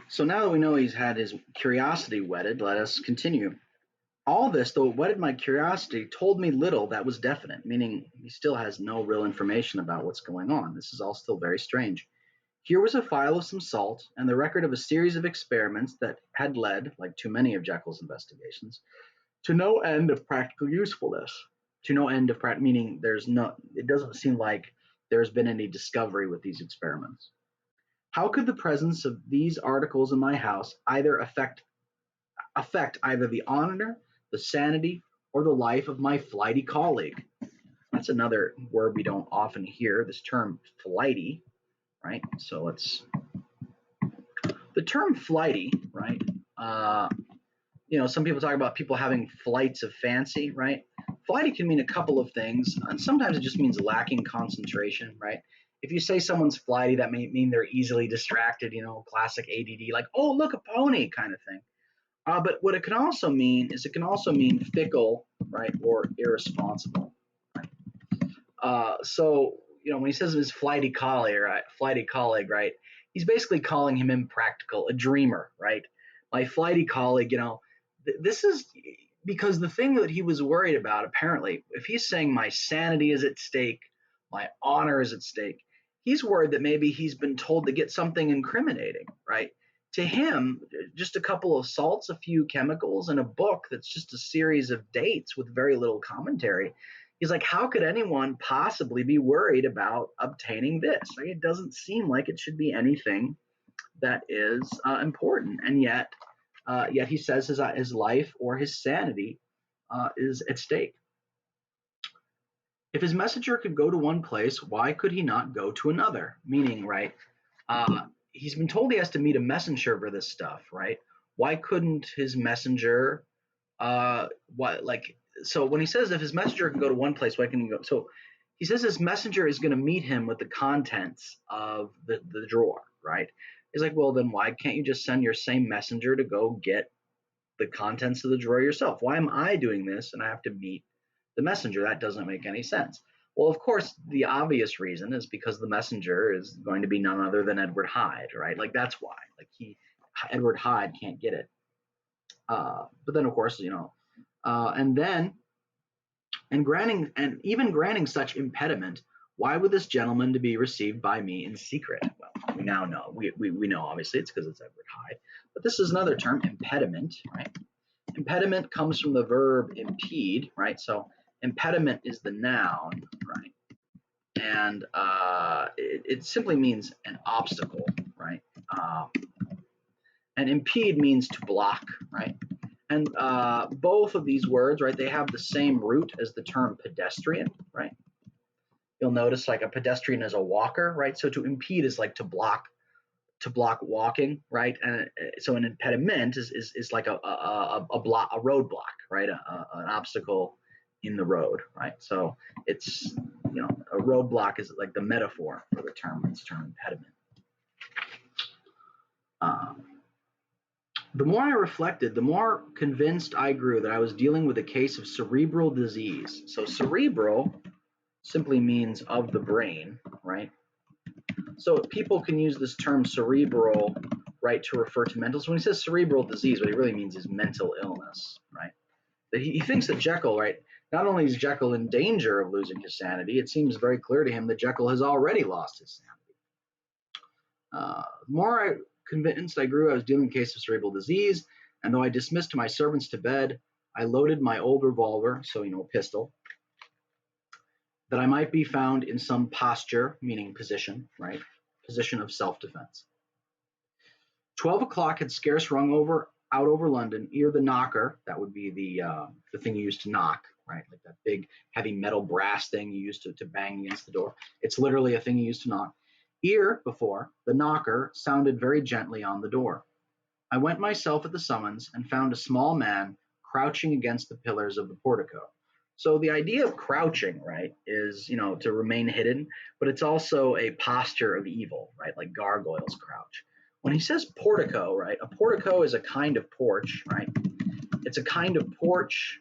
So now that we know he's had his curiosity whetted, let us continue. All this, though it whetted my curiosity, told me little that was definite, meaning he still has no real information about what's going on. This is all still very strange. Here was a file of some salt and the record of a series of experiments that had led, like too many of Jekyll's investigations, to no end of practical usefulness. To no end of practical, meaning it doesn't seem like there's been any discovery with these experiments. How could the presence of these articles in my house either affect either the honor, the sanity, or the life of my flighty colleague? That's another word we don't often hear, this term flighty, right? So the term flighty, right? Some people talk about people having flights of fancy, right? Flighty can mean a couple of things, and sometimes it just means lacking concentration, right? If you say someone's flighty, that may mean they're easily distracted, classic ADD, like, oh, look, a pony kind of thing. But what it can also mean is it can also mean fickle, right, or irresponsible. Right? When he says his flighty colleague, right, he's basically calling him impractical, a dreamer, right? My flighty colleague, this is because the thing that he was worried about, apparently, if he's saying my sanity is at stake, my honor is at stake, he's worried that maybe he's been told to get something incriminating, right? To him, just a couple of salts, a few chemicals, and a book that's just a series of dates with very little commentary. He's like, how could anyone possibly be worried about obtaining this? Like, it doesn't seem like it should be anything that is important, and yet he says his life or his sanity is at stake. If his messenger could go to one place, why could he not go to another? Meaning, right, he's been told he has to meet a messenger for this stuff, right? Why couldn't his messenger, so when he says if his messenger can go to one place, why can he go? So he says his messenger is going to meet him with the contents of the drawer, right? He's like, well, then why can't you just send your same messenger to go get the contents of the drawer yourself? Why am I doing this and I have to meet the messenger? That doesn't make any sense. Well, of course, the obvious reason is because the messenger is going to be none other than Edward Hyde, right? Like, that's why. Like, Edward Hyde can't get it. But then, of course, even granting such impediment, why would this gentleman to be received by me in secret? Well, we now know. We know, obviously, it's because it's Edward Hyde. But this is another term, impediment, right? Impediment comes from the verb impede, right? So impediment is the noun, right? And it simply means an obstacle, right? And impede means to block, right? And both of these words, right, they have the same root as the term pedestrian, right? You'll notice like a pedestrian is a walker, right? So to impede is like to block walking, right? And so an impediment is like a roadblock, right? An obstacle in the road, right? So it's, a roadblock is like the metaphor for the term. It's term impediment. The more I reflected, the more convinced I grew that I was dealing with a case of cerebral disease. So cerebral simply means of the brain, right? So people can use this term cerebral, right, to refer to mental. So when he says cerebral disease, what he really means is mental illness, right? That he thinks that Jekyll, right, not only is Jekyll in danger of losing his sanity, it seems very clear to him that Jekyll has already lost his sanity. The more I convinced I grew I was dealing with a case of cerebral disease, and though I dismissed my servants to bed, I loaded my old revolver, so, pistol, that I might be found in some posture, meaning position, right? Position of self-defense. 12 o'clock had scarce rung out over London, ere the knocker, that would be the thing you use to knock, right? Like that big heavy metal brass thing you use to bang against the door. It's literally a thing you use to knock. Ere before, the knocker sounded very gently on the door. I went myself at the summons and found a small man crouching against the pillars of the portico. So the idea of crouching, right, is, to remain hidden, but it's also a posture of evil, right? Like gargoyles crouch. When he says portico, right, a portico is a kind of porch, right? It's a kind of porch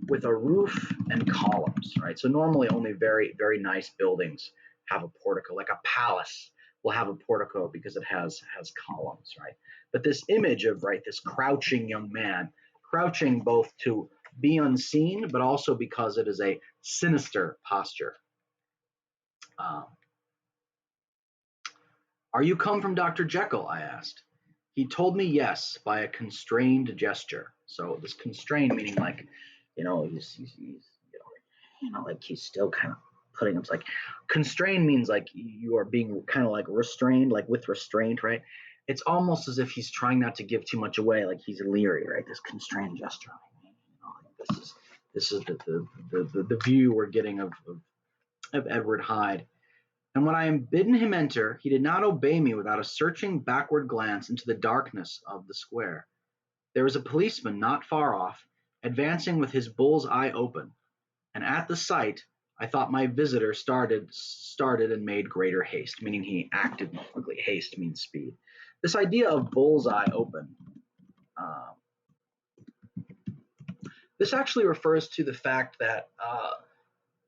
with a roof and columns, right? So normally only very, very nice buildings have a portico, like a palace will have a portico because it has columns, right? But this image of, right, this crouching young man, crouching both to be unseen, but also because it is a sinister posture. Um, Are you come from Dr. Jekyll? I asked. He told me yes by a constrained gesture. So this constrained meaning like, like he's still kind of putting. It's like constrained means like you are being kind of like restrained, like with restraint, right? It's almost as if he's trying not to give too much away, like he's leery, right? This constrained gesture. Like this is the view we're getting of Edward Hyde. And when I am bidden him enter, he did not obey me without a searching backward glance into the darkness of the square. There was a policeman not far off, advancing with his bull's eye open, and at the sight I thought my visitor started and made greater haste, meaning he acted more quickly. Haste means speed. This idea of bull's eye open, uh, this actually refers to the fact that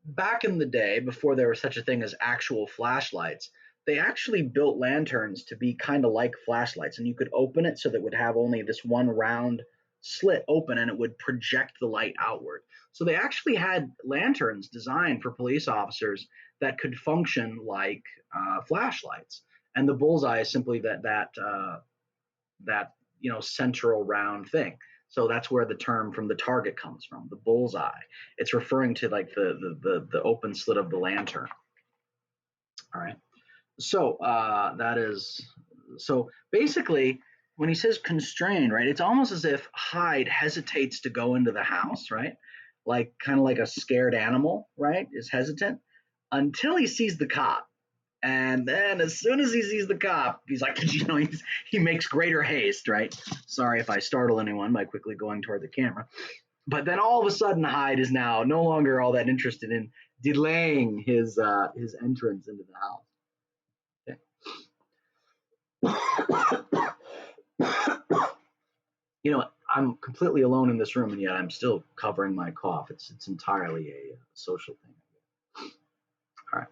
back in the day, before there was such a thing as actual flashlights, they actually built lanterns to be kind of like flashlights, and you could open it so that it would have only this one round slit open and it would project the light outward. So they actually had lanterns designed for police officers that could function like flashlights. And the bullseye is simply that central round thing. So that's where the term from the target comes from, the bullseye. It's referring to like the open slit of the lantern. All right. So that is so basically when he says constrained, right? It's almost as if Hyde hesitates to go into the house, right? Like kind of like a scared animal, right? Is hesitant until he sees the cop. And then as soon as he sees the cop, he's like, he makes greater haste, right? Sorry if I startle anyone by quickly going toward the camera. But then all of a sudden, Hyde is now no longer all that interested in delaying his entrance into the house. Okay. I'm completely alone in this room, and yet I'm still covering my cough. It's entirely a social thing. All right.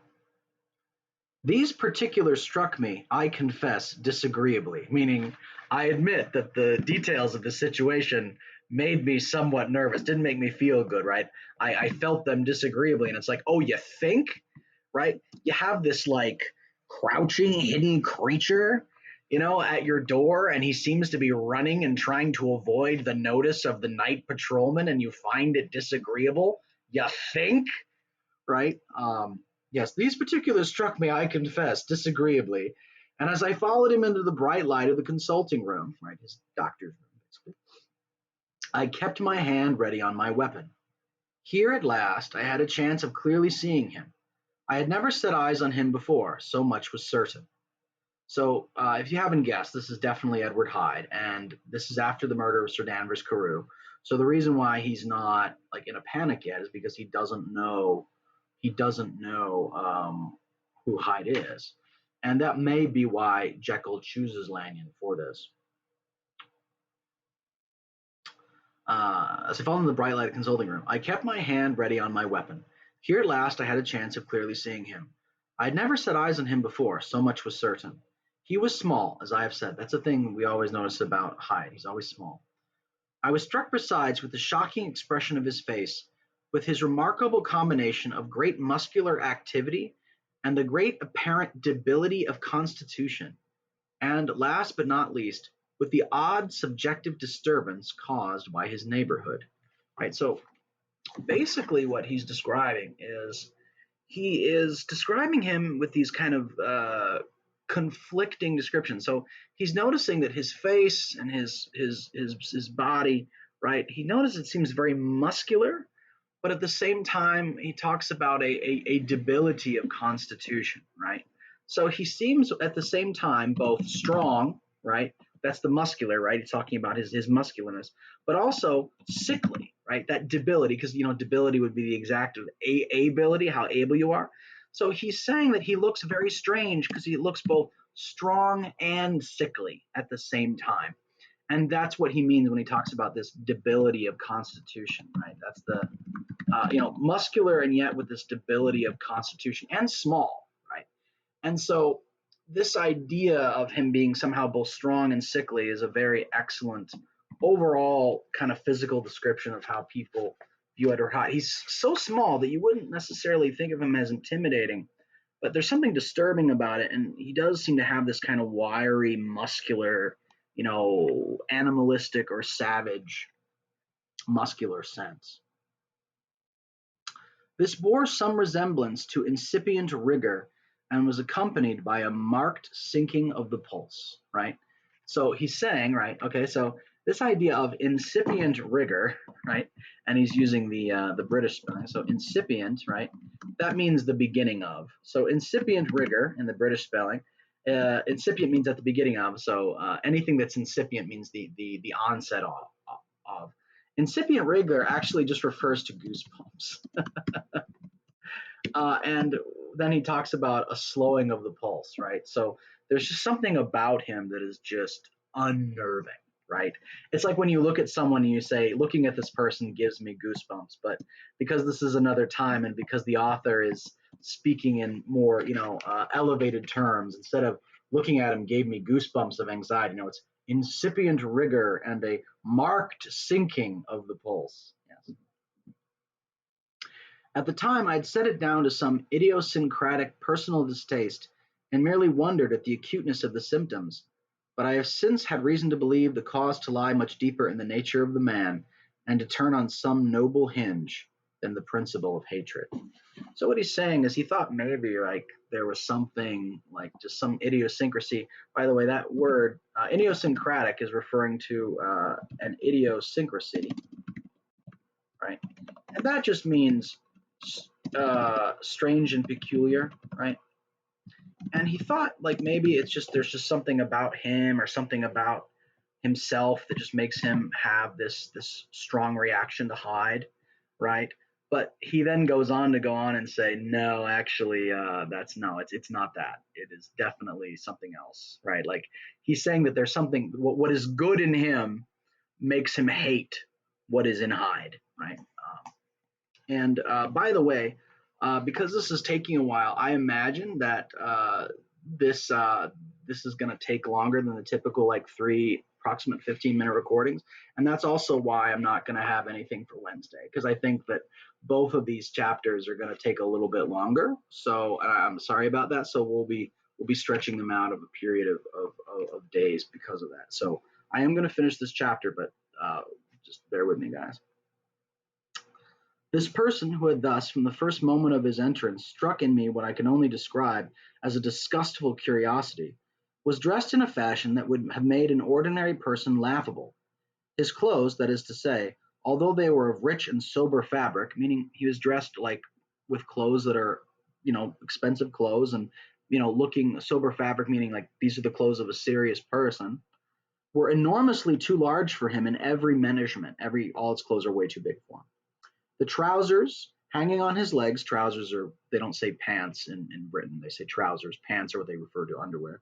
These particulars struck me, I confess, disagreeably, meaning I admit that the details of the situation made me somewhat nervous, didn't make me feel good, right? I felt them disagreeably, and it's like, oh, you think, right? You have this like crouching, hidden creature, at your door, and he seems to be running and trying to avoid the notice of the night patrolman, and you find it disagreeable. You think, right? Yes, these particulars struck me, I confess, disagreeably, and as I followed him into the bright light of the consulting room, right, his doctor's room, basically, I kept my hand ready on my weapon. Here at last I had a chance of clearly seeing him. I had never set eyes on him before, so much was certain. So, if you haven't guessed, this is definitely Edward Hyde, and this is after the murder of Sir Danvers Carew. So the reason why he's not like in a panic yet is because he doesn't know who Hyde is. And that may be why Jekyll chooses Lanyon for this. As I fell into the bright light of the consulting room, I kept my hand ready on my weapon. Here at last I had a chance of clearly seeing him. I had never set eyes on him before, so much was certain. He was small, as I have said. That's a thing we always notice about Hyde. He's always small. I was struck besides with the shocking expression of his face, with his remarkable combination of great muscular activity and the great apparent debility of constitution, and last but not least, with the odd subjective disturbance caused by his neighborhood. Right. So basically, what he's describing is he is describing him with these kind of conflicting descriptions. So he's noticing that his face and his body, right? He notices it seems very muscular, but at the same time, he talks about a debility of constitution, right? So he seems at the same time both strong, right? That's the muscular, right? He's talking about his muscularness, but also sickly, right? That debility, because debility would be the exact of ability, how able you are. So he's saying that he looks very strange because he looks both strong and sickly at the same time. And that's what he means when he talks about this debility of constitution, right? That's the, muscular and yet with this debility of constitution and small, right? And so this idea of him being somehow both strong and sickly is a very excellent overall kind of physical description of how people view Edward Hot. He's so small that you wouldn't necessarily think of him as intimidating, but there's something disturbing about it, and he does seem to have this kind of wiry, muscular, animalistic or savage muscular sense. This bore some resemblance to incipient rigor and was accompanied by a marked sinking of the pulse, right? So he's saying, right, okay, so this idea of incipient rigor, right, and he's using the British spelling, so incipient, right, that means the beginning of. So incipient rigor in the British spelling, incipient means at the beginning of, so anything that's incipient means the onset of. Incipient rigor actually just refers to goosebumps. And then he talks about a slowing of the pulse, right? So there's just something about him that is just unnerving, right? It's like when you look at someone and you say, looking at this person gives me goosebumps, but because this is another time and because the author is speaking in more, elevated terms, instead of looking at him gave me goosebumps of anxiety, it's incipient rigor and a marked sinking of the pulse. Yes. At the time, I'd set it down to some idiosyncratic personal distaste and merely wondered at the acuteness of the symptoms, but I have since had reason to believe the cause to lie much deeper in the nature of the man and to turn on some noble hinge than the principle of hatred. So what he's saying is he thought maybe like there was something like just some idiosyncrasy. By the way, that word idiosyncratic is referring to an idiosyncrasy, right? And that just means strange and peculiar, right? And he thought like maybe it's just there's just something about him or something about himself that just makes him have this strong reaction to Hyde, right? But he then goes on to go on and say, no, actually, it's not that. It is definitely something else, right? Like he's saying that there's something what is good in him makes him hate what is in Hyde, right? And by the way, because this is taking a while, I imagine that this is going to take longer than the typical like three approximate 15-minute recordings, and that's also why I'm not going to have anything for Wednesday because I think that both of these chapters are going to take a little bit longer. So I'm sorry about that. So we'll be stretching them out of a period of days because of that. So I am going to finish this chapter, but just bear with me, guys. This person who had thus, from the first moment of his entrance, struck in me what I can only describe as a disgustful curiosity, was dressed in a fashion that would have made an ordinary person laughable. His clothes, that is to say, although they were of rich and sober fabric, meaning he was dressed like with clothes that are, expensive clothes and, looking sober fabric, meaning like these are the clothes of a serious person, were enormously too large for him in every measurement. All his clothes are way too big for him. The trousers hanging on his legs, trousers are, they don't say pants in Britain, they say trousers. Pants are what they refer to underwear.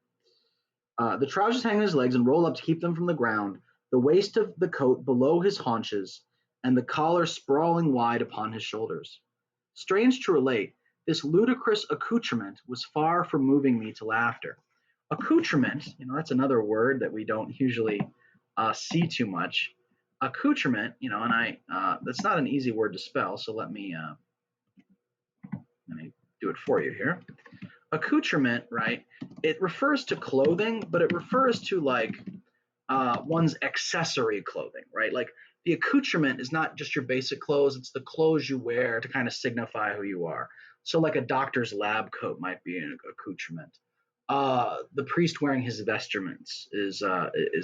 The trousers hang on his legs and roll up to keep them from the ground, the waist of the coat below his haunches, and the collar sprawling wide upon his shoulders. Strange to relate, this ludicrous accoutrement was far from moving me to laughter. Accoutrement, that's another word that we don't usually see too much. Accoutrement, and that's not an easy word to spell, so let me do it for you here. Accoutrement, right? It refers to clothing, but it refers to like one's accessory clothing, right? Like the accoutrement is not just your basic clothes, it's the clothes you wear to kind of signify who you are. So like a doctor's lab coat might be an accoutrement. The priest wearing his vestments is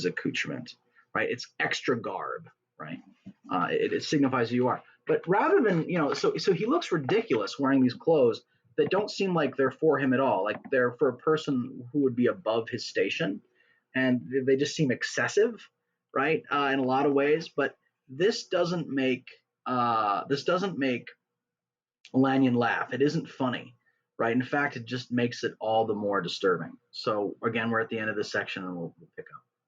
accoutrement, right? It's extra garb, right? It signifies who you are. But rather than, so he looks ridiculous wearing these clothes that don't seem like they're for him at all. Like they're for a person who would be above his station, and they just seem excessive, right? In a lot of ways. But this doesn't make Lanyon laugh. It isn't funny, right? In fact, it just makes it all the more disturbing. So again, we're at the end of this section, and we'll pick up.